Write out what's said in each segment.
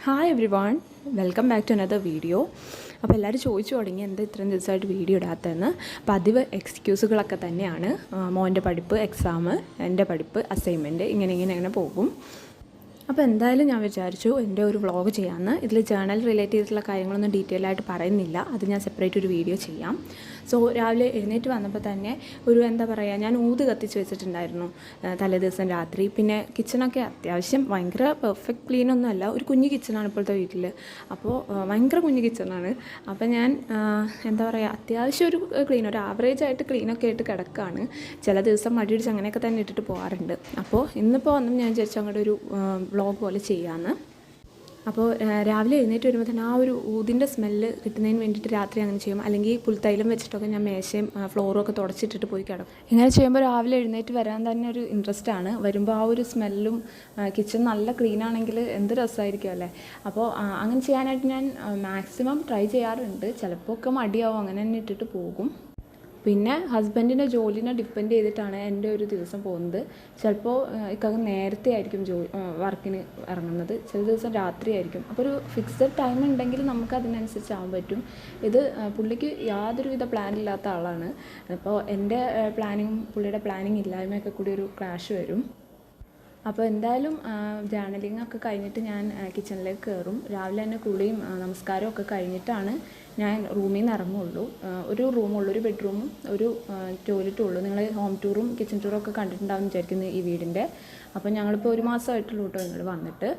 Hi everyone, welcome back to another video. അപ്പോൾ എല്ലാവരും ചോദിച്ചു തുടങ്ങി എന്താ ഇത്രയും ദിവസമായിട്ട് വീഡിയോ ഇടാത്തതെന്ന്. പതിവ് എക്സ്ക്യൂസുകളൊക്കെ തന്നെയാണ്. മോൻ്റെ പഠിപ്പ്, എക്സാം, എൻ്റെ പഠിപ്പ്, അസൈൻമെൻറ്റ്, ഇങ്ങനെ പോകും. അപ്പോൾ എന്തായാലും ഞാൻ വിചാരിച്ചു എൻ്റെ ഒരു വ്ളോഗ് ചെയ്യാമെന്ന്. ഇതിൽ ജേർണൽ റിലേറ്റ് ചെയ്തിട്ടുള്ള കാര്യങ്ങളൊന്നും ഡീറ്റെയിൽ ആയിട്ട് പറയുന്നില്ല, അത് ഞാൻ സെപ്പറേറ്റ് ഒരു വീഡിയോ ചെയ്യാം. സോ രാവിലെ എഴുന്നേറ്റ് വന്നപ്പോൾ തന്നെ എന്താ പറയുക, ഞാൻ ഊത് കത്തിച്ച് വെച്ചിട്ടുണ്ടായിരുന്നു തലേ ദിവസം രാത്രി. പിന്നെ കിച്ചണൊക്കെ അത്യാവശ്യം ഭയങ്കര പെർഫെക്റ്റ് ക്ലീനൊന്നും അല്ല, ഒരു കുഞ്ഞു കിച്ചണാണ് ഇപ്പോഴത്തെ വീട്ടിൽ. അപ്പോൾ ഭയങ്കര കുഞ്ഞു കിച്ചണാണ്. അപ്പോൾ ഞാൻ എന്താ പറയുക, അത്യാവശ്യം ഒരു ക്ലീൻ, ഒരു ആവറേജ് ആയിട്ട് ക്ലീനൊക്കെ ആയിട്ട് കിടക്കുകയാണ്. ചില ദിവസം മടിയിടിച്ച് അങ്ങനെയൊക്കെ തന്നെ ഇട്ടിട്ട് പോകാറുണ്ട്. അപ്പോൾ ഇന്നിപ്പോൾ വന്നും ഞാൻ വിചാരിച്ചു അങ്ങോട്ട് ഒരു വ്ളോഗ് പോലെ ചെയ്യാമെന്ന്. അപ്പോൾ രാവിലെ എഴുന്നേറ്റ് വരുമ്പോൾ തന്നെ ആ ഒരു ഊതിൻ്റെ സ്മെല്ല് കിട്ടുന്നതിന് വേണ്ടിയിട്ട് രാത്രി അങ്ങനെ ചെയ്യും. അല്ലെങ്കിൽ പുൽത്തൈലം വെച്ചിട്ടൊക്കെ ഞാൻ മേശയും ഫ്ലോറും ഒക്കെ തുടച്ചിട്ടിട്ട് പോയി കിടക്കും. ഇങ്ങനെ ചെയ്യുമ്പോൾ രാവിലെ എഴുന്നേറ്റ് വരാൻ തന്നെ ഒരു ഇൻട്രസ്റ്റ് ആണ്. വരുമ്പോൾ ആ ഒരു സ്മെല്ലും കിച്ചൺ നല്ല ക്ലീൻ ആണെങ്കിൽ എന്ത് രസമായിരിക്കും അല്ലേ. അപ്പോൾ അങ്ങനെ ചെയ്യാനായിട്ട് ഞാൻ മാക്സിമം ട്രൈ ചെയ്യാറുണ്ട്. ചിലപ്പോൾ ഒക്കെ മടിയാവും, അങ്ങനെ തന്നെ ഇട്ടിട്ട് പോകും. പിന്നെ ഹസ്ബൻഡിൻ്റെ ജോലിനെ ഡിപ്പെൻഡ് ചെയ്തിട്ടാണ് എൻ്റെ ഒരു ദിവസം പോകുന്നത്. ചിലപ്പോൾ ഇക്കകം നേരത്തെ ആയിരിക്കും വർക്കിന് ഇറങ്ങുന്നത്, ചില ദിവസം രാത്രി ആയിരിക്കും. അപ്പോൾ ഒരു ഫിക്സഡ് ടൈം ഉണ്ടെങ്കിൽ നമുക്ക് അതിനനുസരിച്ചാവാൻ പറ്റും. ഇത് പുള്ളിക്ക് യാതൊരുവിധ പ്ലാനില്ലാത്ത ആളാണ്. അപ്പോൾ എൻ്റെ പ്ലാനിങ്ങും പുള്ളിയുടെ പ്ലാനിങ് ഇല്ലായ്മയൊക്കെ കൂടി ഒരു ക്ലാഷ് വരും. അപ്പോൾ എന്തായാലും ജേർണലിംഗ് ഒക്കെ കഴിഞ്ഞിട്ട് ഞാൻ കിച്ചണിലേക്ക് കയറും. രാവിലെ തന്നെ കുളിയും നമസ്കാരവും ഒക്കെ കഴിഞ്ഞിട്ടാണ് ഞാൻ റൂമിൽ നിന്ന് ഇറങ്ങുള്ളൂ. ഒരു റൂമുള്ളൂ, ഒരു ബെഡ്റൂമും ഒരു ടോയ്ലറ്റും ഉള്ളൂ. നിങ്ങൾ ഹോം ടൂറും കിച്ചൺ ടൂറും ഒക്കെ കണ്ടിട്ടുണ്ടാവും വിചാരിക്കുന്നു ഈ വീടിൻ്റെ. അപ്പോൾ ഞങ്ങളിപ്പോൾ 1 മാസമായിട്ടുള്ളൂ കേട്ടോ നിങ്ങൾ വന്നിട്ട്.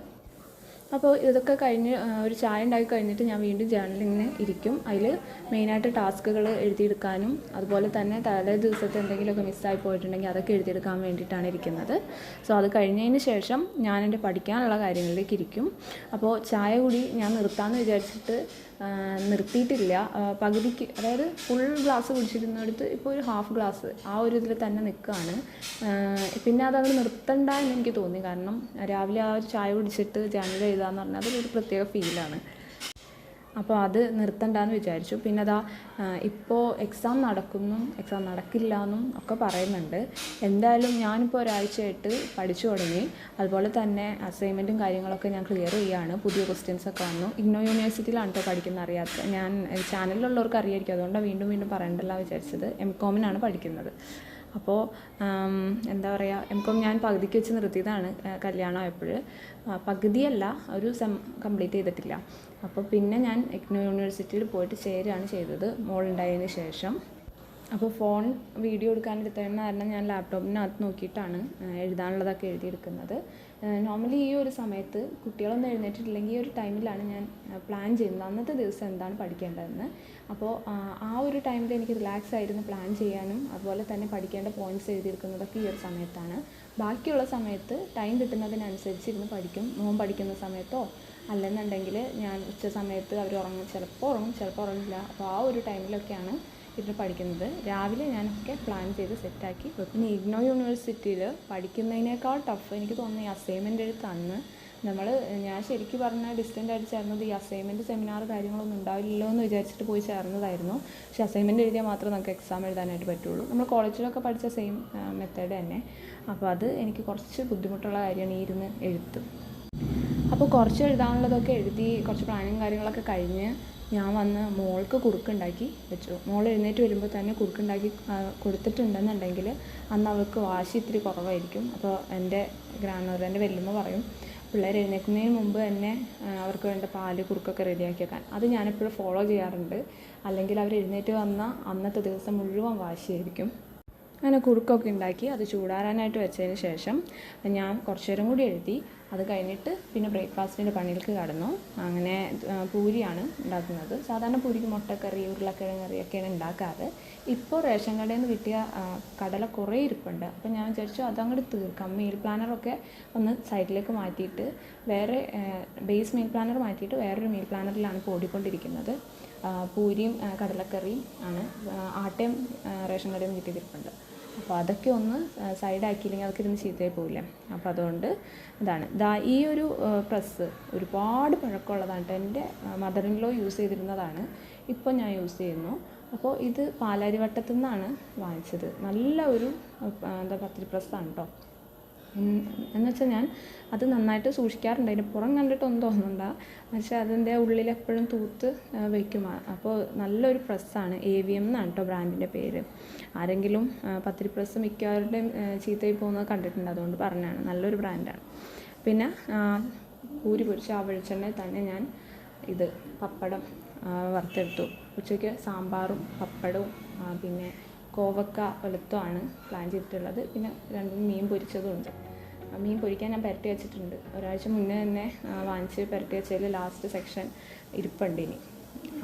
അപ്പോൾ ഇതൊക്കെ കഴിഞ്ഞ് ഒരു ചായ ഉണ്ടാക്കി കഴിഞ്ഞിട്ട് ഞാൻ വീണ്ടും ജേർണലിങ്ങിന് ഇരിക്കും. അതിൽ മെയിനായിട്ട് ടാസ്കുകൾ എഴുതിയെടുക്കാനും അതുപോലെ തന്നെ തലേ ദിവസത്തെ എന്തെങ്കിലുമൊക്കെ മിസ്സായി പോയിട്ടുണ്ടെങ്കിൽ അതൊക്കെ എഴുതിയെടുക്കാൻ വേണ്ടിയിട്ടാണ് ഇരിക്കുന്നത്. സോ അത് കഴിഞ്ഞതിന് ശേഷം ഞാൻ എൻ്റെ പഠിക്കാനുള്ള കാര്യങ്ങളിലേക്ക് ഇരിക്കും. അപ്പോൾ ചായ കൂടി ഞാൻ നിർത്താമെന്ന് വിചാരിച്ചിട്ട് നിർത്തിയിട്ടില്ല. പകുതിക്ക്, അതായത് ഫുൾ ഗ്ലാസ് കുടിച്ചിരുന്നിടത്ത് ഇപ്പോൾ ഒരു ഹാഫ് ഗ്ലാസ് ആ ഒരു ഇതിൽ തന്നെ നിൽക്കുകയാണ്. പിന്നെ അതങ്ങ് നിർത്തണ്ട എന്ന് എനിക്ക് തോന്നി. കാരണം രാവിലെ ആ ഒരു ചായ കുടിച്ചിട്ട് ജേർണൽ എഴുതാമെന്ന് പറഞ്ഞാൽ അതൊരു പ്രത്യേക ഫീലാണ്. അപ്പോൾ അത് നിർത്തണ്ടെന്ന് വിചാരിച്ചു. പിന്നെ അതാ ഇപ്പോൾ എക്സാം നടക്കില്ല എന്നും ഒക്കെ പറയുന്നുണ്ട്. എന്തായാലും ഞാനിപ്പോൾ ഒരാഴ്ചയായിട്ട് പഠിച്ചു തുടങ്ങി. അതുപോലെ തന്നെ അസൈൻമെൻറ്റും കാര്യങ്ങളൊക്കെ ഞാൻ ക്ലിയർ ചെയ്യുകയാണ്. പുതിയ ക്വസ്റ്റ്യൻസൊക്കെ വന്നു. ഇഗ്നോ യൂണിവേഴ്സിറ്റിയിലാണ് കേട്ടോ പഠിക്കുന്നത്. അറിയാത്ത ഞാൻ ചാനലിലുള്ളവർക്ക് അറിയായിരിക്കും, അതുകൊണ്ടാണ് വീണ്ടും പറയണ്ടല്ലോ വിചാരിച്ചത്. MCOM-നാണ് പഠിക്കുന്നത്. അപ്പോൾ എന്താ പറയുക, MCOM ഞാൻ പകുതിക്ക് വെച്ച് നിർത്തിയതാണ് കല്യാണമായപ്പോൾ. പകുതിയല്ല, ഒരു സെം കംപ്ലീറ്റ് ചെയ്തിട്ടില്ല. അപ്പോൾ പിന്നെ ഞാൻ ഇഗ്നോ യൂണിവേഴ്സിറ്റിയിൽ പോയിട്ട് ചേരുകയാണ് ചെയ്തത് മോളുണ്ടായതിന് ശേഷം. അപ്പോൾ ഫോൺ വീഡിയോ എടുക്കാനെടുത്തതെന്ന് കാരണം ഞാൻ ലാപ്ടോപ്പിനകത്ത് നോക്കിയിട്ടാണ് എഴുതാനുള്ളതൊക്കെ എഴുതിയെടുക്കുന്നത്. നോർമലി ഈ ഒരു സമയത്ത് കുട്ടികളൊന്നും എഴുന്നേറ്റിട്ടില്ലെങ്കിൽ ഈ ഒരു ടൈമിലാണ് ഞാൻ പ്ലാൻ ചെയ്യുന്നത് അന്നത്തെ ദിവസം എന്താണ് പഠിക്കേണ്ടതെന്ന്. അപ്പോൾ ആ ഒരു ടൈമിൽ എനിക്ക് റിലാക്സ് ആയിരുന്നു പ്ലാൻ ചെയ്യാനും അതുപോലെ തന്നെ പഠിക്കേണ്ട പോയിൻറ്റ്സ് എഴുതിയെടുക്കുന്നതൊക്കെ ഈ ഒരു സമയത്താണ്. ബാക്കിയുള്ള സമയത്ത് ടൈം കിട്ടുന്നതിനനുസരിച്ചിരുന്ന് പഠിക്കും. മോൻ പഠിക്കുന്ന സമയത്തോ അല്ലെന്നുണ്ടെങ്കിൽ ഞാൻ ഉച്ച സമയത്ത് അവർ ചിലപ്പോൾ ഉറങ്ങില്ല. അപ്പോൾ ആ ഒരു ടൈമിലൊക്കെയാണ് ഇരുന്ന് പഠിക്കുന്നത്. രാവിലെ ഞാനൊക്കെ പ്ലാൻ ചെയ്ത് സെറ്റാക്കി വെക്കും. പിന്നെ ഇഗ്നോ യൂണിവേഴ്സിറ്റിയിൽ പഠിക്കുന്നതിനേക്കാൾ ടഫ് എനിക്ക് തോന്നുന്നു ഈ അസൈൻമെൻ്റ് എഴുത്താണ്. ഞാൻ ശരിക്കും പറഞ്ഞാൽ ഡിസ്റ്റൻ്റ് ആയിട്ട് ചേർന്നത് ഈ അസൈൻമെൻറ്റ് സെമിനാർ കാര്യങ്ങളൊന്നും ഉണ്ടാവില്ലല്ലോ എന്ന് വിചാരിച്ചിട്ട് പോയി ചേർന്നതായിരുന്നു. പക്ഷേ അസൈൻമെൻറ്റ് എഴുതിയാൽ മാത്രമേ നമുക്ക് എക്സാം എഴുതാനായിട്ട് പറ്റുള്ളൂ. നമ്മൾ കോളേജിലൊക്കെ പഠിച്ച സെയിം മെത്തേഡ് തന്നെ. അപ്പോൾ അത് എനിക്ക് കുറച്ച് ബുദ്ധിമുട്ടുള്ള കാര്യമാണ് ഈ ഇരുന്ന് എഴുത്ത്. അപ്പോൾ കുറച്ച് എഴുതാനുള്ളതൊക്കെ എഴുതി, കുറച്ച് പ്ലാനിങ് കാര്യങ്ങളൊക്കെ കഴിഞ്ഞ് ഞാൻ വന്ന് മോൾക്ക് കുറുക്കുണ്ടാക്കി വെച്ചു. മോൾ എഴുന്നേറ്റ് വരുമ്പോൾ തന്നെ കുറുക്കുണ്ടാക്കി കൊടുത്തിട്ടുണ്ടെന്നുണ്ടെങ്കിൽ അന്ന് അവൾക്ക് വാശി ഇത്തിരി കുറവായിരിക്കും. അപ്പോൾ എൻ്റെ ഗ്രാൻഡ് എൻ്റെ വല്യമ്മ പറയും പിള്ളേർ എഴുന്നേൽക്കുന്നതിന് മുമ്പ് തന്നെ അവർക്ക് വേണ്ട പാല് കുറുക്കൊക്കെ റെഡിയാക്കി വെക്കാൻ. അത് ഞാനെപ്പോഴും ഫോളോ ചെയ്യാറുണ്ട്. അല്ലെങ്കിൽ അവർ എഴുന്നേറ്റ് വന്ന അന്നത്തെ ദിവസം മുഴുവൻ വാശിയായിരിക്കും. അങ്ങനെ കുറുക്കൊക്കെ ഉണ്ടാക്കി അത് ചൂടാറാനായിട്ട് വെച്ചതിന് ശേഷം ഞാൻ കുറച്ച് നേരം കൂടി എഴുതി. അത് കഴിഞ്ഞിട്ട് പിന്നെ ബ്രേക്ക്ഫാസ്റ്റിൻ്റെ പണിയിലേക്ക് കടന്നു. അങ്ങനെ പൂരിയാണ് ഉണ്ടാക്കുന്നത്. സാധാരണ പൂരിക്ക് മുട്ടക്കറി, ഉരുളക്കിഴങ്ങ് കറിയൊക്കെയാണ് ഉണ്ടാക്കാറ്. ഇപ്പോൾ റേഷൻ കടയിൽ നിന്ന് കിട്ടിയ കടല കുറേ ഇരിപ്പുണ്ട്. അപ്പോൾ ഞാൻ വിചാരിച്ചു അതങ്ങോട്ട് തീർക്കാം. മീൽ പ്ലാനറൊക്കെ ഒന്ന് സൈഡിലേക്ക് മാറ്റിയിട്ട് വേറെ ബേസ് മീൽ പ്ലാനർ മാറ്റിയിട്ട് വേറൊരു മീൽ പ്ലാനറിലാണ് ഇപ്പോൾ ഓടിക്കൊണ്ടിരിക്കുന്നത്. പൂരിയും കടലക്കറിയും ആണ്. ആട്ടയും റേഷൻ കടയിൽ നിന്ന് കിട്ടിയിരിപ്പുണ്ട്. അപ്പോൾ അതൊക്കെ ഒന്ന് സൈഡാക്കിയില്ലെങ്കിൽ അതൊക്കെ ഇരുന്ന് ചീത്തയായി പോവില്ലേ. അപ്പോൾ അതുകൊണ്ട് ഈ ഒരു പ്രസ് ഒരുപാട് പഴക്കമുള്ളതാണ് കേട്ടോ. എൻ്റെ മദർ ഇൻ ലോ യൂസ് ചെയ്തിരുന്നതാണ്, ഇപ്പോൾ ഞാൻ യൂസ് ചെയ്യുന്നു. അപ്പോൾ ഇത് പാലാരിവട്ടത്തു നിന്നാണ് വാങ്ങിച്ചത്. നല്ല ഒരു പത്തിരി പ്രസ്സാണ് കേട്ടോ. എന്നുവെച്ചാൽ ഞാൻ അത് നന്നായിട്ട് സൂക്ഷിക്കാറുണ്ട്. അതിൻ്റെ പുറം കണ്ടിട്ടൊന്നും തോന്നുന്നുണ്ട, പക്ഷേ അതിൻ്റെ ഉള്ളിലെപ്പോഴും തൂത്ത് വയ്ക്കും. അപ്പോൾ നല്ലൊരു പ്രസ്സാണ്, AVM എന്നാണ് കേട്ടോ ബ്രാൻഡിൻ്റെ പേര്. ആരെങ്കിലും പത്തിരി പ്രസ് മിക്കവരുടെയും ചീത്തയിൽ പോകുന്നത് കണ്ടിട്ടുണ്ട്, അതുകൊണ്ട് പറഞ്ഞാണ്. നല്ലൊരു ബ്രാൻഡാണ്. പിന്നെ പൂരി പൊരിച്ച ആ വെളിച്ചെണ്ണയിൽ തന്നെ ഞാൻ ഇത് പപ്പടം വറുത്തെടുത്തു. ഉച്ചയ്ക്ക് സാമ്പാറും പപ്പടവും പിന്നെ കോവക്ക വെളുത്തമാണ് പ്ലാൻ ചെയ്തിട്ടുള്ളത്. പിന്നെ 2 മീൻ പൊരിച്ചതും ഉണ്ട്. മീൻ പൊരിക്കാൻ ഞാൻ പുരട്ടി വെച്ചിട്ടുണ്ട്. ഒരാഴ്ച മുന്നേ തന്നെ വാങ്ങിച്ച് പുരട്ടി വെച്ചതിൽ ലാസ്റ്റ് സെക്ഷൻ ഇരിപ്പുണ്ട് ഇനി.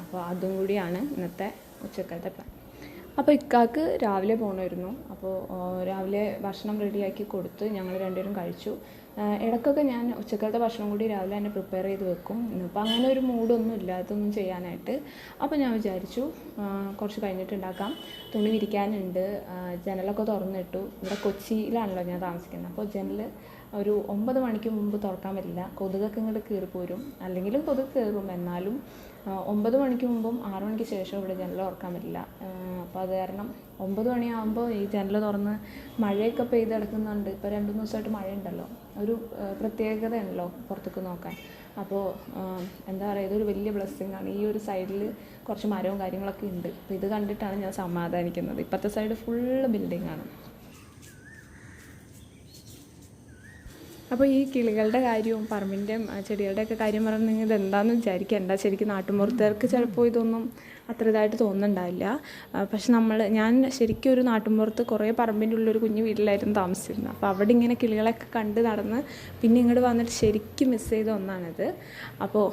അപ്പോൾ അതും കൂടിയാണ് ഇന്നത്തെ ഉച്ചക്കലത്തെ പ്ലാൻ. അപ്പോൾ ഇക്കാക്ക് രാവിലെ പോകണമായിരുന്നു. അപ്പോൾ രാവിലെ ഭക്ഷണം റെഡിയാക്കി കൊടുത്ത് ഞങ്ങൾ രണ്ടുപേരും കഴിച്ചു. ഇടയ്ക്കൊക്കെ ഞാൻ ഉച്ചക്കലത്തെ ഭക്ഷണം കൂടി രാവിലെ തന്നെ പ്രിപ്പയർ ചെയ്ത് വെക്കും. ഇന്നിപ്പോൾ അങ്ങനെ ഒരു മൂഡൊന്നും ഇല്ല ഇതൊന്നും ചെയ്യാനായിട്ട്. അപ്പോൾ ഞാൻ വിചാരിച്ചു കുറച്ച് കഴിഞ്ഞിട്ട് ഉണ്ടാക്കാം. തുണി വിരിക്കാനുണ്ട്, ജനലൊക്കെ തുറന്നിട്ടു. ഇവിടെ കൊച്ചിയിലാണല്ലോ ഞാൻ താമസിക്കുന്നത്. അപ്പോൾ ജനൽ ഒരു 9 മണിക്ക് മുമ്പ് തുറക്കാൻ പറ്റില്ല, കൊതുകൊക്കെ ഇങ്ങോട്ട് കയറിപ്പോരും. അല്ലെങ്കിലും കൊതുക് കയറും, എന്നാലും 9 മണിക്ക് മുമ്പും 6 മണിക്ക് ശേഷം ഇവിടെ ജനൽ തുറക്കാൻ പറ്റില്ല. അപ്പോൾ അത് കാരണം 9 മണിയാകുമ്പോൾ ഈ ജനൽ തുറന്ന് മഴയൊക്കെ പെയ്ത് കിടക്കുന്നുണ്ട്. ഇപ്പോൾ 2-3 ദിവസമായിട്ട് മഴയുണ്ടല്ലോ, ഒരു പ്രത്യേകതയാണല്ലോ പുറത്തേക്ക് നോക്കാൻ. അപ്പോൾ എന്താ പറയുക, ഇതൊരു വലിയ ബ്ലെസ്സിങ് ആണ്. ഈ ഒരു സൈഡിൽ കുറച്ച് മരവും കാര്യങ്ങളൊക്കെ ഉണ്ട്. അപ്പോൾ ഇത് കണ്ടിട്ടാണ് ഞാൻ സമാധാനിക്കുന്നത്. ഇപ്പോഴത്തെ സൈഡ് ഫുള്ള് ബിൽഡിംഗ് ആണ്. അപ്പോൾ ഈ കിളികളുടെ കാര്യവും പറമ്പിൻ്റെ ചെടികളുടെയൊക്കെ കാര്യം പറഞ്ഞെങ്കിൽ ഇതെന്താണെന്ന് വിചാരിക്കേണ്ട. ശരിക്കും നാട്ടുമ്പുറത്തുകാർക്ക് ചിലപ്പോൾ ഇതൊന്നും അത്ര ഇതായിട്ട് തോന്നുന്നുണ്ടാവില്ല. പക്ഷെ ഞാൻ ശരിക്കും ഒരു നാട്ടുമ്പുറത്ത് കുറേ പറമ്പിൻ്റെ ഉള്ളൊരു കുഞ്ഞു വീട്ടിലായിരുന്നു താമസിച്ചിരുന്നത്. അപ്പോൾ അവിടെ ഇങ്ങനെ കിളികളൊക്കെ കണ്ട് നടന്ന് പിന്നെ ഇങ്ങോട്ട് വന്നിട്ട് ശരിക്കും മിസ് ചെയ്ത ഒന്നാണിത്. അപ്പോൾ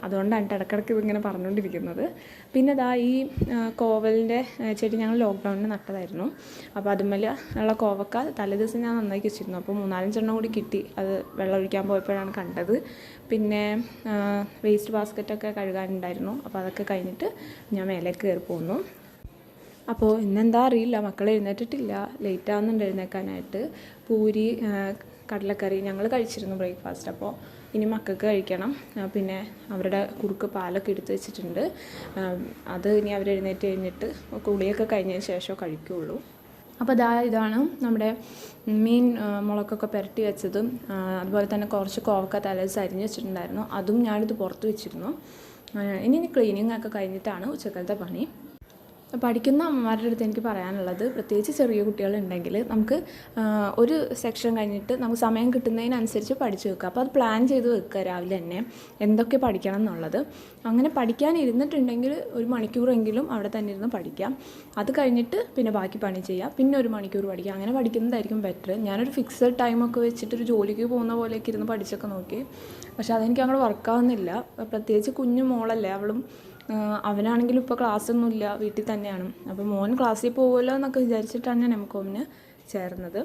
അതുകൊണ്ടാണ് ഇടയ്ക്കിടയ്ക്ക് ഇതിങ്ങനെ പറഞ്ഞുകൊണ്ടിരിക്കുന്നത്. പിന്നെ ഈ കോവലിൻ്റെ ചെടി ഞങ്ങൾ ലോക്ക്ഡൗണിന് നട്ടതായിരുന്നു. അപ്പോൾ അതുമല്ല ഉള്ള കോവക്ക തലേദിവസം ഞാൻ നന്നാക്കി വെച്ചിരുന്നു. അപ്പോൾ 3-4 എണ്ണം കൂടി കിട്ടി. അത് വെള്ളം ഒഴിക്കാൻ പോയപ്പോഴാണ് കണ്ടത്. പിന്നെ വേസ്റ്റ് ബാസ്ക്കറ്റൊക്കെ കഴുകാനുണ്ടായിരുന്നു. അപ്പോൾ അതൊക്കെ കഴിഞ്ഞിട്ട് ഞാൻ മേലേക്ക് കയറി പോന്നു. അപ്പോൾ ഇന്നെന്താ അറിയില്ല, മക്കൾ എഴുന്നേറ്റിട്ടില്ല, ലേറ്റ് ആവുന്നുണ്ട് എഴുന്നേക്കാനായിട്ട്. പൂരി കടലക്കറി ഞങ്ങൾ കഴിച്ചിരുന്നു ബ്രേക്ക്ഫാസ്റ്റ്. അപ്പോൾ ഇനി മക്കൾക്ക് കഴിക്കണം. പിന്നെ അവരുടെ കുറുക്ക് പാലൊക്കെ എടുത്ത് വെച്ചിട്ടുണ്ട്. അത് ഇനി അവർ എഴുന്നേറ്റ് കഴിഞ്ഞിട്ട് കുളിയൊക്കെ കഴിഞ്ഞതിന് ശേഷം കഴിക്കുകയുള്ളൂ. അപ്പോൾ ഇതാണ് നമ്മുടെ മീൻ മുളകൊക്കെ പുരട്ടി വെച്ചതും അതുപോലെ തന്നെ കുറച്ച് കോവക്ക തലേദിവസം അരിഞ്ഞ് വെച്ചിട്ടുണ്ടായിരുന്നു. അതും ഞാനിത് പുറത്ത് വെച്ചിരുന്നു. ഇനി ക്ലീനിങ് ഒക്കെ കഴിഞ്ഞിട്ടാണ് ഉച്ചക്കലത്തെ പണി. പഠിക്കുന്ന അമ്മമാരുടെ അടുത്ത് എനിക്ക് പറയാനുള്ളത്, പ്രത്യേകിച്ച് ചെറിയ കുട്ടികളുണ്ടെങ്കിൽ നമുക്ക് ഒരു സെക്ഷൻ കഴിഞ്ഞിട്ട് നമുക്ക് സമയം കിട്ടുന്നതിനനുസരിച്ച് പഠിച്ചു വെക്കുക. അപ്പോൾ അത് പ്ലാൻ ചെയ്ത് വെക്കുക രാവിലെ തന്നെ എന്തൊക്കെ പഠിക്കണം എന്നുള്ളത്. അങ്ങനെ പഠിക്കാൻ ഇരുന്നിട്ടുണ്ടെങ്കിൽ 1 മണിക്കൂറെങ്കിലും അവിടെ തന്നെ ഇരുന്ന് പഠിക്കാം. അത് കഴിഞ്ഞിട്ട് പിന്നെ ബാക്കി പണി ചെയ്യുക, പിന്നെ 1 മണിക്കൂർ പഠിക്കുക. അങ്ങനെ പഠിക്കുന്നതായിരിക്കും ബെറ്റർ. ഞാനൊരു ഫിക്സഡ് ടൈമൊക്കെ വെച്ചിട്ടൊരു ജോലിക്ക് പോകുന്ന പോലെയൊക്കെ ഇരുന്ന് പഠിച്ചൊക്കെ നോക്കി. പക്ഷെ അതെനിക്ക് അങ്ങോട്ട് വർക്കാവുന്നില്ല. പ്രത്യേകിച്ച് കുഞ്ഞു മോളല്ലേ, അവനാണെങ്കിലും ഇപ്പോൾ ക്ലാസ്സൊന്നുമില്ല, വീട്ടിൽ തന്നെയാണ്. അപ്പോൾ മോൻ ക്ലാസ്സിൽ പോകുമല്ലോ എന്നൊക്കെ വിചാരിച്ചിട്ടാണ് ഞാൻ MCOM-ന് ചേർന്നത്.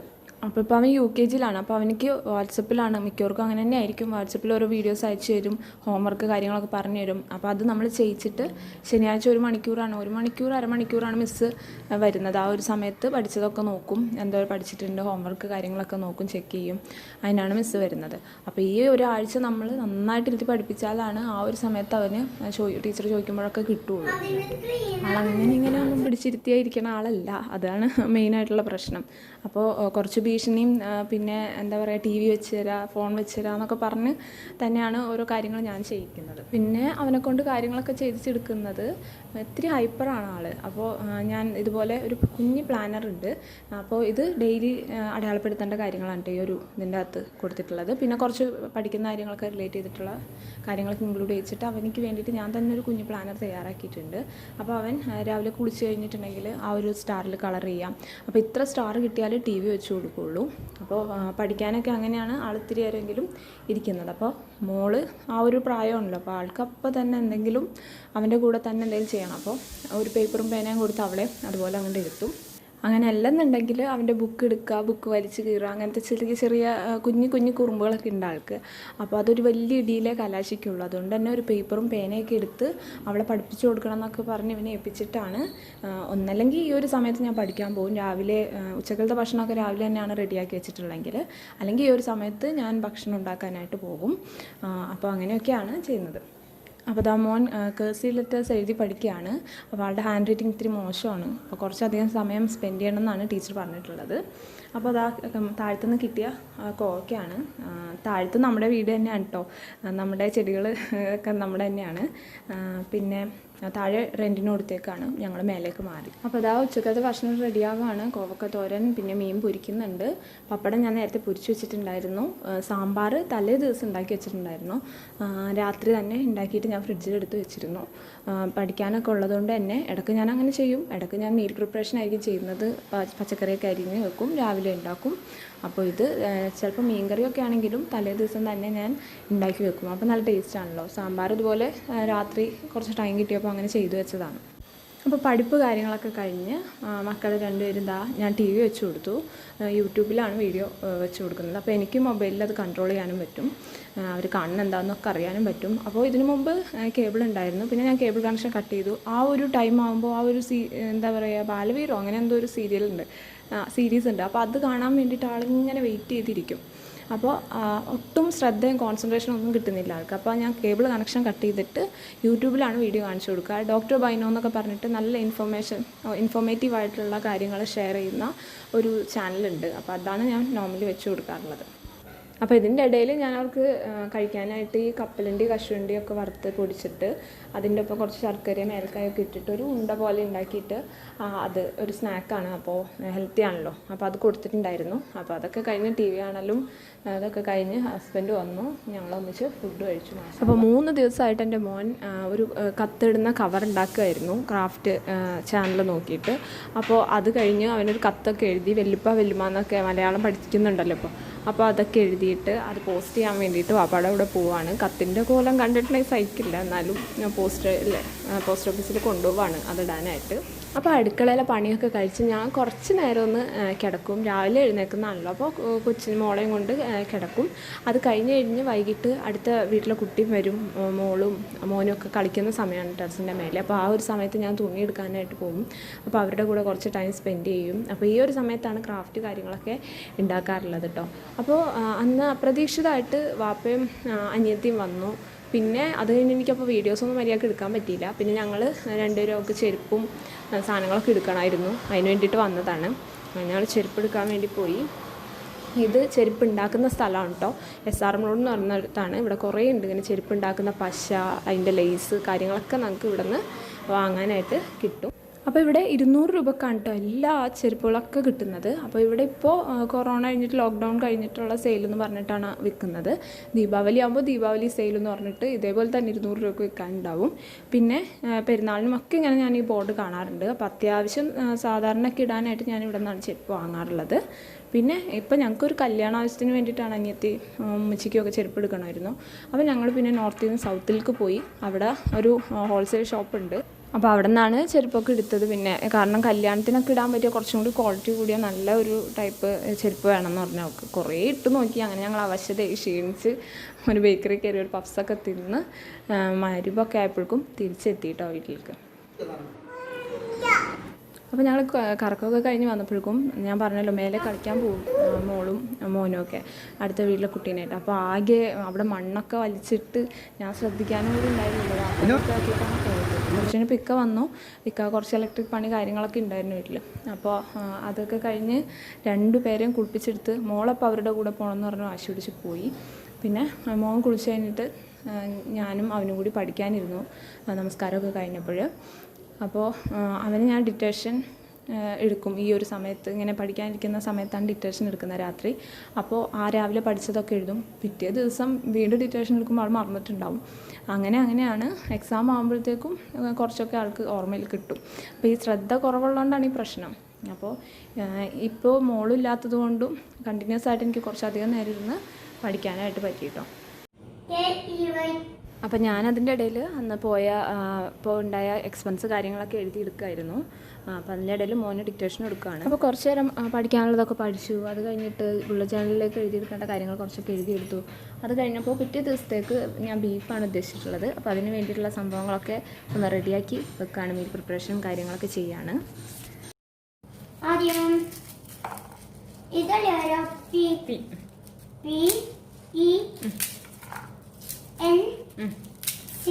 അപ്പോൾ ഇപ്പോൾ അവൻ UKG-ലാണ്. അപ്പോൾ അവനിക്ക് വാട്സപ്പിലാണ്, മിക്കവർക്കും അങ്ങനെ തന്നെ ആയിരിക്കും, വാട്സപ്പിൽ ഓരോ വീഡിയോസ് അയച്ചു തരും, ഹോംവർക്ക് കാര്യങ്ങളൊക്കെ പറഞ്ഞു തരും. അപ്പോൾ അത് നമ്മൾ ചെയ്യിച്ചിട്ട് ശനിയാഴ്ച 1 മണിക്കൂറാണ്, 1 മണിക്കൂർ അരമണിക്കൂറാണ് മിസ്സ് വരുന്നത്. ആ ഒരു സമയത്ത് പഠിച്ചതൊക്കെ നോക്കും, എന്തോ പഠിച്ചിട്ടുണ്ട്, ഹോംവർക്ക് കാര്യങ്ങളൊക്കെ നോക്കും, ചെക്ക് ചെയ്യും. അതിനാണ് മിസ്സ് വരുന്നത്. അപ്പോൾ ഈ ഒരാഴ്ച നമ്മൾ നന്നായിട്ട് ഇരുത്തി പഠിപ്പിച്ചാലാണ് ആ ഒരു സമയത്ത് അവന് ടീച്ചർ ചോദിക്കുമ്പോഴൊക്കെ കിട്ടുള്ളൂ. ആളങ്ങനെ ഇങ്ങനെ ഒന്നും പിടിച്ചിരുത്തിയായിരിക്കണ ആളല്ല, അതാണ് മെയിനായിട്ടുള്ള പ്രശ്നം. അപ്പോൾ കുറച്ച് ഭീഷണിയും പിന്നെ എന്താ പറയുക, TV വെച്ച് തരാം, ഫോൺ വെച്ച് തരാം എന്നൊക്കെ പറഞ്ഞ് തന്നെയാണ് ഓരോ കാര്യങ്ങൾ ഞാൻ ചെയ്യിക്കുന്നത്. പിന്നെ അവനെക്കൊണ്ട് കാര്യങ്ങളൊക്കെ ചെയ്യിച്ചെടുക്കുന്നത് ഇത്തിരി ഹൈപ്പറാണ് ആൾ. അപ്പോൾ ഞാൻ ഇതുപോലെ ഒരു കുഞ്ഞ് പ്ലാനർ ഉണ്ട്. അപ്പോൾ ഇത് ഡെയിലി അടയാളപ്പെടുത്തേണ്ട കാര്യങ്ങളാണ് ഇതിൻ്റെ അകത്ത് കൊടുത്തിട്ടുള്ളത്. പിന്നെ കുറച്ച് പഠിക്കുന്ന കാര്യങ്ങളൊക്കെ റിലേറ്റ് ചെയ്തിട്ടുള്ള കാര്യങ്ങളൊക്കെ ഇൻക്ലൂഡ് ചെയ്തിട്ട് അവനിക്ക് വേണ്ടിയിട്ട് ഞാൻ തന്നെ ഒരു കുഞ്ഞ് പ്ലാനർ തയ്യാറാക്കിയിട്ടുണ്ട്. അപ്പോൾ അവൻ രാവിലെ കുളിച്ച് കഴിഞ്ഞിട്ടുണ്ടെങ്കിൽ ആ ഒരു സ്റ്റാറിൽ കളർ ചെയ്യാം. അപ്പോൾ ഇത്ര സ്റ്റാർ കിട്ടിയാൽ TV വെച്ച് കൊടുക്കുകയുള്ളൂ. അപ്പോൾ പഠിക്കാനൊക്കെ അങ്ങനെയാണ് ആൾ ഇത്തിരി നേരമെങ്കിലും ഇരിക്കുന്നത്. അപ്പോൾ മോള് ആ ഒരു പ്രായമാണല്ലോ, അപ്പോൾ ആൾക്ക് അപ്പോൾ തന്നെ എന്തെങ്കിലും അവൻ്റെ കൂടെ തന്നെ എന്തെങ്കിലും ചെയ്യണം. അപ്പോൾ ഒരു പേപ്പറും പേനയും കൊടുത്ത് അവളെ അതുപോലെ അങ്ങോട്ട് ഇരുത്തും. അങ്ങനെ അല്ലെന്നുണ്ടെങ്കിൽ അവൻ്റെ ബുക്ക് എടുക്കുക, ബുക്ക് വലിച്ച് കീറുക, അങ്ങനത്തെ ചെറിയ ചെറിയ കുഞ്ഞു കുറുമ്പുകളൊക്കെ ഉണ്ട് ആൾക്ക്. അപ്പോൾ അതൊരു വലിയ ഇടിയിലേ കലാശിക്കുള്ളൂ. അതുകൊണ്ട് തന്നെ ഒരു പേപ്പറും പേനയൊക്കെ എടുത്ത് അവളെ പഠിപ്പിച്ചു കൊടുക്കണം എന്നൊക്കെ പറഞ്ഞ് ഇവനെ ഏൽപ്പിച്ചിട്ടാണ്. ഒന്നല്ലെങ്കിൽ ഈ ഒരു സമയത്ത് ഞാൻ പഠിക്കാൻ പോകും, രാവിലെ ഉച്ചക്കലത്തെ ഭക്ഷണമൊക്കെ രാവിലെ തന്നെയാണ് റെഡിയാക്കി വെച്ചിട്ടുള്ളെങ്കിൽ, അല്ലെങ്കിൽ ഈ ഒരു സമയത്ത് ഞാൻ ഭക്ഷണം ഉണ്ടാക്കാനായിട്ട് പോകും. അപ്പോൾ അങ്ങനെയൊക്കെയാണ് ചെയ്യുന്നത്. അപ്പോൾ അതാ മോൻ കേഴ്സീവ് ലെറ്റേഴ്സ് എഴുതി പഠിക്കുകയാണ്. അപ്പോൾ ആളുടെ ഹാൻഡ് റൈറ്റിംഗ് ഇത്തിരി മോശമാണ്. അപ്പോൾ കുറച്ചധികം സമയം സ്പെൻഡ് ചെയ്യണമെന്നാണ് ടീച്ചർ പറഞ്ഞിട്ടുള്ളത്. അപ്പോൾ അതാ താഴത്തുനിന്ന് കിട്ടിയ കോവയ്ക്കാണ്. താഴത്ത് നമ്മുടെ വീട് തന്നെയാണ് കേട്ടോ. നമ്മുടെ ചെടികൾ ഒക്കെ നമ്മുടെ തന്നെയാണ്. പിന്നെ താഴെ റെൻറ്റിന് കൊടുത്തേക്കാണ്, ഞങ്ങൾ മേലേക്ക് മാറി. അപ്പോൾ അതാ ഉച്ചക്കത്തെ ഭക്ഷണം റെഡിയാവുകയാണ്. കോവക്ക തോരൻ, പിന്നെ മീൻ പൊരിക്കുന്നുണ്ട്. പപ്പടം ഞാൻ നേരത്തെ പൊരിച്ച് വെച്ചിട്ടുണ്ടായിരുന്നു. സാമ്പാർ തലേ ദിവസം ഉണ്ടാക്കി വെച്ചിട്ടുണ്ടായിരുന്നു. രാത്രി തന്നെ ഉണ്ടാക്കിയിട്ട് ഞാൻ ഫ്രിഡ്ജിലെടുത്ത് വെച്ചിരുന്നു. പഠിക്കാനൊക്കെ ഉള്ളതുകൊണ്ട് തന്നെ ഇടയ്ക്ക് ഞാൻ അങ്ങനെ ചെയ്യും. ഇടയ്ക്ക് ഞാൻ മീൽ പ്രിപ്പറേഷൻ ആയിരിക്കും ചെയ്യുന്നത്. പച്ചക്കറിയൊക്കെ അരിഞ്ഞ് വെക്കും, രാവിലെ ഉണ്ടാക്കും. അപ്പോൾ ഇത് ചിലപ്പോൾ മീൻകറിയൊക്കെ ആണെങ്കിലും തലേ ദിവസം തന്നെ ഞാൻ ഉണ്ടാക്കി വെക്കും. അപ്പോൾ നല്ല ടേസ്റ്റ് ആണല്ലോ. സാമ്പാർ ഇതുപോലെ രാത്രി കുറച്ച് ടൈം കിട്ടിയപ്പോൾ അങ്ങനെ ചെയ്തു വെച്ചതാണ്. അപ്പോൾ പഠിപ്പ് കാര്യങ്ങളൊക്കെ കഴിഞ്ഞ് മക്കൾ രണ്ടുപേരും ഞാൻ ടി വി വെച്ച് കൊടുത്തു. യൂട്യൂബിലാണ് വീഡിയോ വെച്ച് കൊടുക്കുന്നത്. അപ്പോൾ എനിക്ക് മൊബൈലിൽ അത് കൺട്രോൾ ചെയ്യാനും പറ്റും. അവർ കാണുന്ന എന്താണെന്നൊക്കെ അറിയാനും പറ്റും. അപ്പോൾ ഇതിനു മുമ്പ് കേബിൾ ഉണ്ടായിരുന്നു. പിന്നെ ഞാൻ കേബിൾ കണക്ഷൻ കട്ട് ചെയ്തു. ആ ഒരു ടൈം ആകുമ്പോൾ ആ ഒരു എന്താ പറയുക, ബാലവീരോ അങ്ങനെ എന്തോ ഒരു സീരീസ് ഉണ്ട്. അപ്പോൾ അത് കാണാൻ വേണ്ടിയിട്ട് ആളിങ്ങനെ വെയിറ്റ് ചെയ്തിരിക്കും. അപ്പോൾ ഒട്ടും ശ്രദ്ധയും കോൺസെൻട്രേഷനും ഒന്നും കിട്ടുന്നില്ല ആൾക്ക്. അപ്പോൾ ഞാൻ കേബിൾ കണക്ഷൻ കട്ട് ചെയ്തിട്ട് യൂട്യൂബിലാണ് വീഡിയോ കാണിച്ചു കൊടുക്കുക. ഡോക്ടർ ബൈനോ എന്നൊക്കെ പറഞ്ഞിട്ട് നല്ല ഇൻഫോർമേറ്റീവ് ആയിട്ടുള്ള കാര്യങ്ങൾ ഷെയർ ചെയ്യുന്ന ഒരു ചാനലുണ്ട്. അപ്പോൾ അതാണ് ഞാൻ നോർമലി വെച്ച് കൊടുക്കാറുള്ളത്. അപ്പോൾ ഇതിൻ്റെ ഇടയിൽ ഞാൻ അവർക്ക് കഴിക്കാനായിട്ട് ഈ കപ്പലണ്ടി കശുവണ്ടി ഒക്കെ വറുത്ത് പൊടിച്ചിട്ട് അതിൻ്റെ ഒപ്പം കുറച്ച് ശർക്കരയും ഏലക്കായൊക്കെ ഇട്ടിട്ട് ഒരു ഉണ്ട പോലെ ഉണ്ടാക്കിയിട്ട് അത് ഒരു സ്നാക്കാണ്. അപ്പോൾ ഹെൽത്തി ആണല്ലോ. അപ്പോൾ അത് കൊടുത്തിട്ടുണ്ടായിരുന്നു. അപ്പോൾ അതൊക്കെ കഴിഞ്ഞ് ടി വി ആണെങ്കിലും അതൊക്കെ കഴിഞ്ഞ് ഹസ്ബൻഡ് വന്നു, ഞങ്ങളൊന്നിച്ച് ഫുഡ് കഴിച്ചു. അപ്പോൾ 3 ദിവസമായിട്ട് എൻ്റെ മോൻ ഒരു കത്തിടുന്ന കവർ ഉണ്ടാക്കുമായിരുന്നു ക്രാഫ്റ്റ് ചാനൽ നോക്കിയിട്ട്. അപ്പോൾ അത് കഴിഞ്ഞ് അവനൊരു കത്തൊക്കെ എഴുതി, വെല്ലുപ്പ വെല്ലുമ്മ എന്നൊക്കെ മലയാളം പഠിക്കുന്നുണ്ടല്ലോ അപ്പോൾ അതൊക്കെ എഴുതിയിട്ട് അത് പോസ്റ്റ് ചെയ്യാൻ വേണ്ടിയിട്ട് വാപ്പാടെ കൂടെ പോവാണ്. കത്തിൻ്റെ കോലം കണ്ടിട്ടുണ്ടെങ്കിൽ സഹിക്കില്ല, എന്നാലും പോസ്റ്റ് ഓഫീസിൽ കൊണ്ടുപോവാണ് അതിടാനായിട്ട്. അപ്പോൾ അടുക്കളയിലെ പണിയൊക്കെ കഴിച്ച് ഞാൻ കുറച്ച് നേരം ഒന്ന് കിടക്കും. രാവിലെ എഴുന്നേൽക്കുന്നതാണല്ലോ, അപ്പോൾ കൊച്ചിന് മോളെയും കൊണ്ട് കിടക്കും. അത് കഴിഞ്ഞ് വൈകിട്ട് അടുത്ത വീട്ടിലെ കുട്ടിയും വരും, മോളും മോനും ഒക്കെ കളിക്കുന്ന സമയമാണ് ടെറസിൻ്റെ മേലെ. അപ്പോൾ ആ ഒരു സമയത്ത് ഞാൻ തുണി എടുക്കാനായിട്ട് പോകും. അപ്പോൾ അവരുടെ കൂടെ കുറച്ച് ടൈം സ്പെൻഡ് ചെയ്യും. അപ്പോൾ ഈ ഒരു സമയത്താണ് ക്രാഫ്റ്റ് കാര്യങ്ങളൊക്കെ ഉണ്ടാക്കാറുള്ളത് കേട്ടോ. അപ്പോൾ അന്ന് അപ്രതീക്ഷിതമായിട്ട് വാപ്പയും അനിയത്തിയും വന്നു. പിന്നെ അത് കഴിഞ്ഞ് എനിക്കപ്പോൾ വീഡിയോസൊന്നും മര്യാദയ്ക്ക് എടുക്കാൻ പറ്റിയില്ല. പിന്നെ ഞങ്ങൾ രണ്ടുപേരും ഒക്കെ ചെരുപ്പും സാധനങ്ങളൊക്കെ എടുക്കണമായിരുന്നു, അതിന് വേണ്ടിയിട്ട് വന്നതാണ്. ഞങ്ങൾ ചെരുപ്പ് എടുക്കാൻ വേണ്ടി പോയി. ഇത് ചെരുപ്പ് ഉണ്ടാക്കുന്ന സ്ഥലമാണ് കേട്ടോ. SRM റോഡ് എന്ന് പറഞ്ഞിടത്താണ്. ഇവിടെ കുറേ ഉണ്ട് ഇങ്ങനെ ചെരുപ്പ് ഉണ്ടാക്കുന്ന പശ, അതിൻ്റെ ലേസ് കാര്യങ്ങളൊക്കെ നമുക്ക് ഇവിടെ നിന്ന് വാങ്ങാനായിട്ട് കിട്ടും. അപ്പോൾ ഇവിടെ 200 രൂപക്കാണ് കേട്ടോ എല്ലാ ചെരുപ്പുകളൊക്കെ കിട്ടുന്നത്. അപ്പോൾ ഇവിടെ ഇപ്പോൾ കൊറോണ കഴിഞ്ഞിട്ട് ലോക്ക്ഡൗൺ കഴിഞ്ഞിട്ടുള്ള സെയിലെന്ന് പറഞ്ഞിട്ടാണ് വിൽക്കുന്നത്. ദീപാവലി ആകുമ്പോൾ ദീപാവലി സെയിലെന്ന് പറഞ്ഞിട്ട് ഇതേപോലെ തന്നെ 200 രൂപയ്ക്ക് വിൽക്കാനുണ്ടാവും. പിന്നെ പെരുന്നാളിനുമൊക്കെ ഇങ്ങനെ ഞാൻ ഈ ബോർഡ് കാണാറുണ്ട്. അപ്പോൾ അത്യാവശ്യം സാധാരണയൊക്കെ ഇടാനായിട്ട് ഞാൻ ഇവിടെ നിന്നാണ് ചെരുപ്പ് വാങ്ങാറുള്ളത്. പിന്നെ ഇപ്പോൾ ഞങ്ങൾക്കൊരു കല്യാണ ആവശ്യത്തിന് വേണ്ടിയിട്ടാണ് അനിയത്തി ഉമ്മച്ചിക്കൊക്കെ ചെരുപ്പ് എടുക്കണമായിരുന്നു. അപ്പോൾ ഞങ്ങൾ പിന്നെ നോർത്തിൽ നിന്ന് സൗത്തിലേക്ക് പോയി. അവിടെ ഒരു ഹോൾസെയിൽ ഷോപ്പുണ്ട്. അപ്പോൾ അവിടെ നിന്നാണ് ചെരുപ്പൊക്കെ എടുത്തത്. പിന്നെ കാരണം കല്യാണത്തിനൊക്കെ ഇടാൻ പറ്റിയ കുറച്ചും കൂടി ക്വാളിറ്റി കൂടിയ നല്ല ഒരു ടൈപ്പ് ചെരുപ്പ് വേണമെന്ന് പറഞ്ഞാൽ അവൾക്ക് കുറേ ഇട്ട് നോക്കി. അങ്ങനെ ഞങ്ങൾ അവശതയായി ക്ഷീണിച്ച് ഒരു ബേക്കറി കയറി ഒരു പഫ്സൊക്കെ തിന്ന് മരുവൊക്കെ ആയപ്പോഴേക്കും തിരിച്ചെത്തിയിട്ടോ വീട്ടിലേക്ക്. അപ്പോൾ ഞങ്ങൾ കറക്കമൊക്കെ കഴിഞ്ഞ് വന്നപ്പോഴേക്കും ഞാൻ പറഞ്ഞല്ലോ മേലെ കളിക്കാൻ പോകും മോളും മോനും ഒക്കെ അടുത്ത വീട്ടിലെ കുട്ടീനായിട്ട്. അപ്പോൾ ആകെ അവിടെ മണ്ണൊക്കെ വലിച്ചിട്ട് ഞാൻ ശ്രദ്ധിക്കാനും കൂടി ഉണ്ടായിരുന്നില്ല. ആക്കിയിട്ടാണ് പോയത്. കുറച്ചിന് പിക്ക വന്നു. കുറച്ച് ഇലക്ട്രിക് പണി കാര്യങ്ങളൊക്കെ ഉണ്ടായിരുന്നു വീട്ടിൽ. അപ്പോൾ അതൊക്കെ കഴിഞ്ഞ് 2 പേരെയും കുളിപ്പിച്ചെടുത്ത് മോളപ്പോൾ അവരുടെ കൂടെ പോകണമെന്ന് പറഞ്ഞ് വാശി പിടിച്ച് പോയി. പിന്നെ മോൻ കുളിച്ച് കഴിഞ്ഞിട്ട് ഞാനും അവനും കൂടി പഠിക്കാനിരുന്നു നമസ്കാരമൊക്കെ കഴിഞ്ഞപ്പോൾ. അപ്പോൾ അവന് ഞാൻ ഡിറ്റേഷൻ എടുക്കും. ഈ ഒരു സമയത്ത് ഇങ്ങനെ പഠിക്കാനിരിക്കുന്ന സമയത്താണ് ഡിറ്റേഷൻ എടുക്കുന്നത് രാത്രി. അപ്പോൾ രാവിലെ പഠിച്ചതൊക്കെ എഴുതും. പിറ്റേ ദിവസം വീണ്ടും ഡിറ്റേഷൻ എടുക്കുമ്പോൾ ആൾ മറന്നിട്ടുണ്ടാവും. അങ്ങനെയാണ് എക്സാം ആകുമ്പോഴത്തേക്കും കുറച്ചൊക്കെ ആൾക്ക് ഓർമ്മയിൽ കിട്ടും. അപ്പോൾ ഈ ശ്രദ്ധ കുറവുള്ളതുകൊണ്ടാണ് ഈ പ്രശ്നം. അപ്പോൾ ഇപ്പോൾ മോളില്ലാത്തത് കൊണ്ടും കണ്ടിന്യൂസ് ആയിട്ട് എനിക്ക് കുറച്ചധികം നേരം ഇരുന്ന് പഠിക്കാനായിട്ട് പറ്റിയിട്ടോ. അപ്പം ഞാനതിൻ്റെ ഇടയിൽ അന്ന് ഇപ്പോൾ ഉണ്ടായ എക്സ്പെൻസ് കാര്യങ്ങളൊക്കെ എഴുതിയെടുക്കുമായിരുന്നു. അപ്പോൾ അതിൻ്റെ ഇടയിൽ മോന് ഡിക്റ്റേഷൻ എടുക്കുകയാണ്. അപ്പോൾ കുറച്ച് നേരം പഠിക്കാനുള്ളതൊക്കെ പഠിച്ചു. അത് കഴിഞ്ഞിട്ട് ബുള്ളറ്റ് ചാനലിലേക്ക് എഴുതിയെടുക്കേണ്ട കാര്യങ്ങൾ കുറച്ചൊക്കെ എഴുതിയെടുത്തു. അത് കഴിഞ്ഞപ്പോൾ പിറ്റേ ദിവസത്തേക്ക് ഞാൻ ബീഫാണ് ഉദ്ദേശിച്ചിട്ടുള്ളത്. അപ്പോൾ അതിന് വേണ്ടിയിട്ടുള്ള സംഭവങ്ങളൊക്കെ ഒന്ന് റെഡിയാക്കി വെക്കുകയാണ്. മീൽ പ്രിപ്പറേഷനും കാര്യങ്ങളൊക്കെ ചെയ്യാണ്. P E N C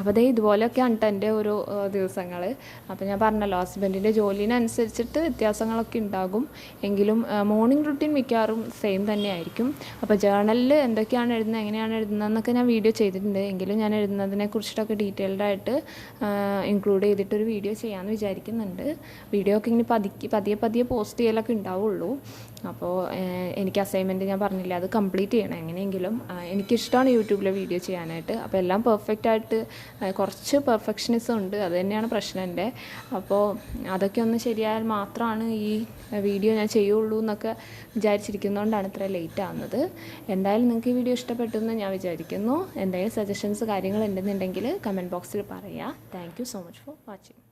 അപ്പോൾ അതേ ഇതുപോലെയൊക്കെയാണ് കേട്ടോ എൻ്റെ ഓരോ ദിവസങ്ങൾ. അപ്പോൾ ഞാൻ പറഞ്ഞല്ലോ ഹസ്ബൻഡിൻ്റെ ജോലിനനുസരിച്ചിട്ട് വ്യത്യാസങ്ങളൊക്കെ ഉണ്ടാകും. എങ്കിലും മോർണിംഗ് റുട്ടീൻ മിക്കവാറും സെയിം തന്നെയായിരിക്കും. അപ്പോൾ ജേർണലിൽ എന്തൊക്കെയാണ് എഴുതുന്നത്, എങ്ങനെയാണ് എഴുതുന്നതെന്നൊക്കെ ഞാൻ വീഡിയോ ചെയ്തിട്ടുണ്ട്. എങ്കിലും ഞാൻ എഴുതുന്നതിനെ കുറിച്ചിട്ടൊക്കെ ഡീറ്റെയിൽഡായിട്ട് ഇൻക്ലൂഡ് ചെയ്തിട്ടൊരു വീഡിയോ ചെയ്യാമെന്ന് വിചാരിക്കുന്നുണ്ട്. വീഡിയോ ഒക്കെ ഇങ്ങനെ പതിയെ പോസ്റ്റ് ചെയ്യലൊക്കെ ഉണ്ടാവുള്ളൂ. അപ്പോൾ എനിക്ക് അസൈൻമെൻറ്റ് ഞാൻ പറഞ്ഞില്ല, അത് കംപ്ലീറ്റ് ചെയ്യണം എങ്ങനെയെങ്കിലും. എനിക്കിഷ്ടമാണ് യൂട്യൂബിലെ വീഡിയോ ചെയ്യാനായിട്ട്. അപ്പോൾ എല്ലാം പെർഫെക്റ്റായിട്ട് കുറച്ച് പെർഫെക്ഷനിസം ഉണ്ട്, അത് തന്നെയാണ് പ്രശ്നം എൻ്റെ. അപ്പോൾ അതൊക്കെ ഒന്ന് ശരിയായാൽ മാത്രമാണ് ഈ വീഡിയോ ഞാൻ ചെയ്യുള്ളൂ എന്നൊക്കെ വിചാരിച്ചിരിക്കുന്നതുകൊണ്ടാണ് ഇത്ര ലേറ്റ് ആവുന്നത്. എന്തായാലും നിങ്ങൾക്ക് ഈ വീഡിയോ ഇഷ്ടപ്പെട്ടു എന്ന് ഞാൻ വിചാരിക്കുന്നു. എന്തെങ്കിലും സജഷൻസ് കാര്യങ്ങൾ ഉണ്ടെന്നുണ്ടെങ്കിൽ കമൻറ്റ് ബോക്സിൽ പറയുക. Thank you so much for watching.